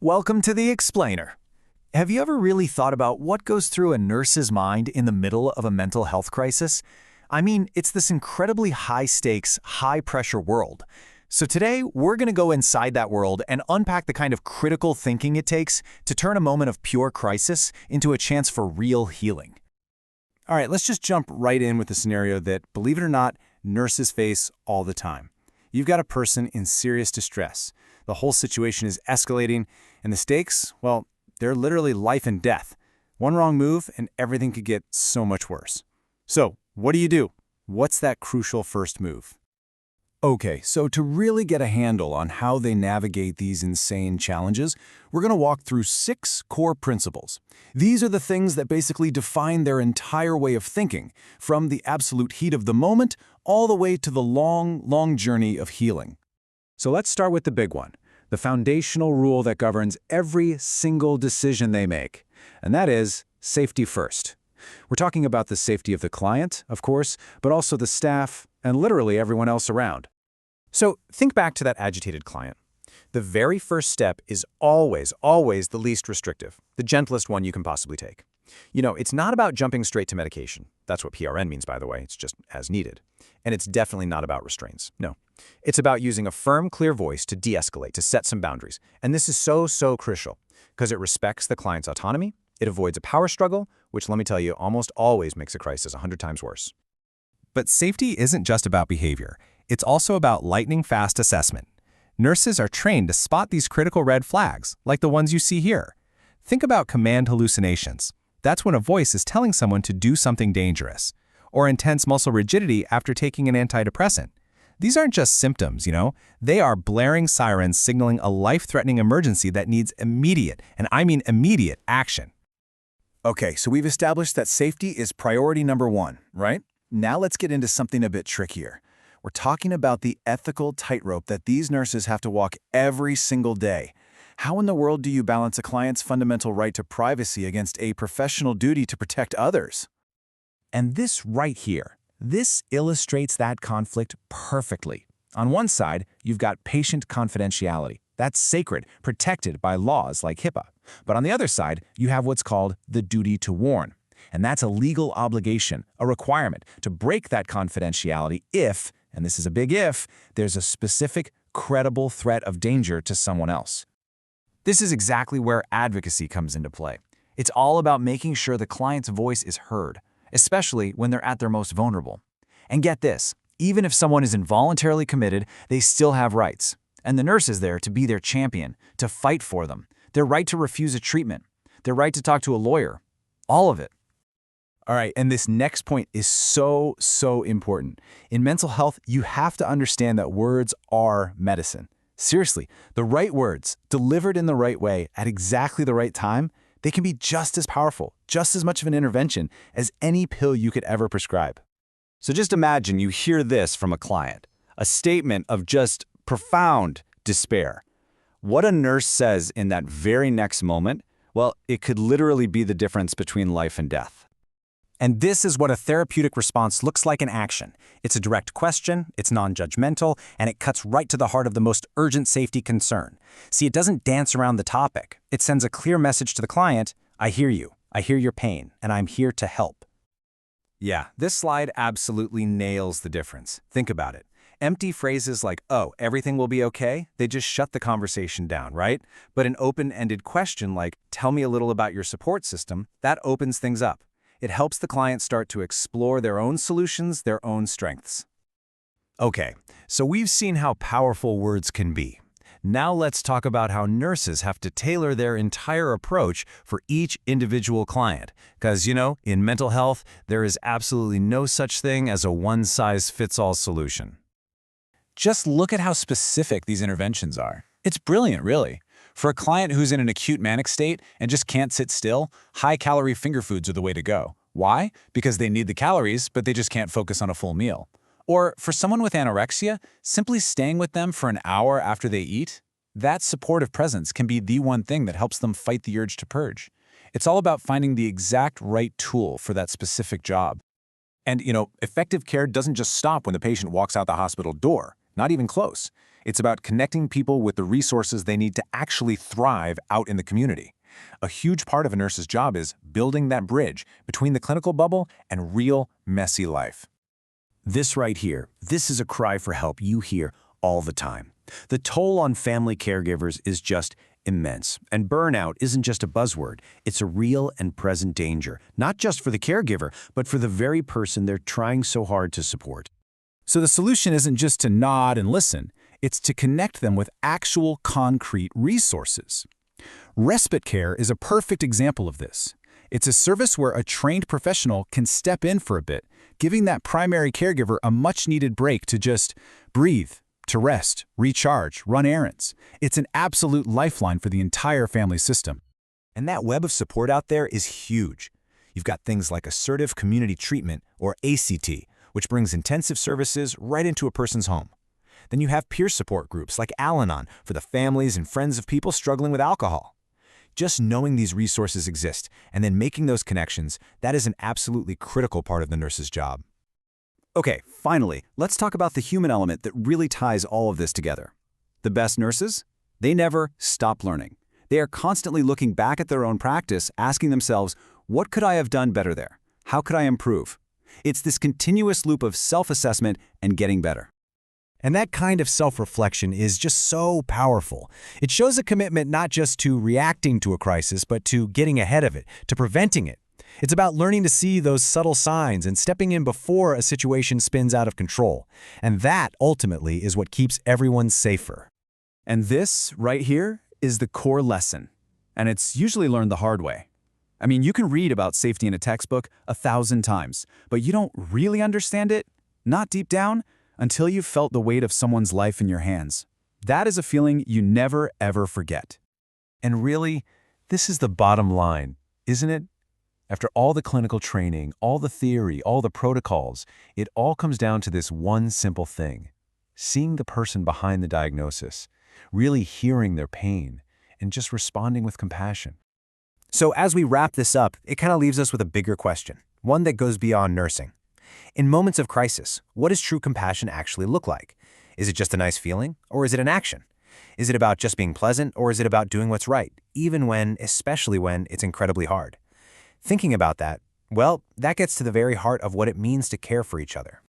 Welcome to The Explainer. Have you ever really thought about what goes through a nurse's mind in the middle of a mental health crisis? I mean, it's this incredibly high-stakes, high-pressure world. So today, we're going to go inside that world and unpack the kind of critical thinking it takes to turn a moment of pure crisis into a chance for real healing. All right, let's just jump right in with the scenario that, believe it or not, nurses face all the time. You've got a person in serious distress. The whole situation is escalating, and the stakes, well, they're literally life and death. One wrong move, and everything could get so much worse. So, what do? What's that crucial first move? Okay, so to really get a handle on how they navigate these insane challenges, we're going to walk through 6 core principles. These are the things that basically define their entire way of thinking, from the absolute heat of the moment all the way to the long journey of healing. So let's start with the big one, the foundational rule that governs every single decision they make, and that is safety first. We're talking about the safety of the client, of course, but also the staff and literally everyone else around. So think back to that agitated client. The very first step is always the least restrictive, the gentlest one you can possibly take. You know, it's not about jumping straight to medication. That's what PRN means, by the way. It's just as needed. And it's definitely not about restraints. No. It's about using a firm, clear voice to de-escalate, to set some boundaries. And this is so crucial because it respects the client's autonomy. It avoids a power struggle, which, let me tell you, almost always makes a crisis 100 times worse. But safety isn't just about behavior. It's also about lightning-fast assessment. Nurses are trained to spot these critical red flags, like the ones you see here. Think about command hallucinations. That's when a voice is telling someone to do something dangerous. Or intense muscle rigidity after taking an antidepressant. These aren't just symptoms, you know. They are blaring sirens signaling a life-threatening emergency that needs immediate, and I mean immediate, action. Okay, so we've established that safety is priority number 1, right? Now let's get into something a bit trickier. We're talking about the ethical tightrope that these nurses have to walk every single day. How in the world do you balance a client's fundamental right to privacy against a professional duty to protect others? And this right here, this illustrates that conflict perfectly. On one side, you've got patient confidentiality. That's sacred, protected by laws like HIPAA. But on the other side, you have what's called the duty to warn. And that's a legal obligation, a requirement to break that confidentiality if, and this is a big if, there's a specific, credible threat of danger to someone else. This is exactly where advocacy comes into play. It's all about making sure the client's voice is heard, especially when they're at their most vulnerable. And get this, even if someone is involuntarily committed, they still have rights. And the nurse is there to be their champion, to fight for them. Their right to refuse a treatment, their right to talk to a lawyer, all of it. All right, and this next point is so important. In mental health, you have to understand that words are medicine. Seriously, the right words, delivered in the right way, at exactly the right time, they can be just as powerful, just as much of an intervention as any pill you could ever prescribe. So just imagine you hear this from a client, a statement of just profound despair. What a nurse says in that very next moment, well, it could literally be the difference between life and death. And this is what a therapeutic response looks like in action. It's a direct question, it's non-judgmental, and it cuts right to the heart of the most urgent safety concern. See, it doesn't dance around the topic. It sends a clear message to the client, I hear you, I hear your pain, and I'm here to help. Yeah, this slide absolutely nails the difference. Think about it. Empty phrases like, oh, everything will be okay, they just shut the conversation down, right? But an open-ended question like, tell me a little about your support system, that opens things up. It helps the client start to explore their own solutions, their own strengths. Okay, so we've seen how powerful words can be. Now let's talk about how nurses have to tailor their entire approach for each individual client. Because, you know, in mental health, there is absolutely no such thing as a one-size-fits-all solution. Just look at how specific these interventions are. It's brilliant, really. For a client who's in an acute manic state and just can't sit still, high-calorie finger foods are the way to go. Why? Because they need the calories, but they just can't focus on a full meal. Or for someone with anorexia, simply staying with them for an hour after they eat, that supportive presence can be the one thing that helps them fight the urge to purge. It's all about finding the exact right tool for that specific job. And, effective care doesn't just stop when the patient walks out the hospital door. Not even close. It's about connecting people with the resources they need to actually thrive out in the community. A huge part of a nurse's job is building that bridge between the clinical bubble and real, messy life. This right here, this is a cry for help you hear all the time. The toll on family caregivers is just immense, and burnout isn't just a buzzword. It's a real and present danger, not just for the caregiver, but for the very person they're trying so hard to support. So the solution isn't just to nod and listen, it's to connect them with actual concrete resources. Respite care is a perfect example of this. It's a service where a trained professional can step in for a bit, giving that primary caregiver a much-needed break to just breathe, to rest, recharge, run errands. It's an absolute lifeline for the entire family system. And that web of support out there is huge. You've got things like assertive community treatment, or ACT, which brings intensive services right into a person's home. Then you have peer support groups like Al-Anon for the families and friends of people struggling with alcohol. Just knowing these resources exist and then making those connections, that is an absolutely critical part of the nurse's job. Okay, finally, let's talk about the human element that really ties all of this together. The best nurses? They never stop learning. They are constantly looking back at their own practice, asking themselves, what could I have done better there? How could I improve? It's this continuous loop of self-assessment and getting better. And that kind of self-reflection is just so powerful. It shows a commitment not just to reacting to a crisis, but to getting ahead of it, to preventing it. It's about learning to see those subtle signs and stepping in before a situation spins out of control. And that, ultimately, is what keeps everyone safer. And this, right here, is the core lesson. And it's usually learned the hard way. I mean, you can read about safety in a textbook 1,000 times, but you don't really understand it, not deep down, until you've felt the weight of someone's life in your hands. That is a feeling you never, ever forget. And really, this is the bottom line, isn't it? After all the clinical training, all the theory, all the protocols, it all comes down to this one simple thing: seeing the person behind the diagnosis, really hearing their pain, and just responding with compassion. So as we wrap this up, it kind of leaves us with a bigger question, one that goes beyond nursing. In moments of crisis, what does true compassion actually look like? Is it just a nice feeling, or is it an action? Is it about just being pleasant, or is it about doing what's right, even when, especially when, it's incredibly hard? Thinking about that, well, that gets to the very heart of what it means to care for each other.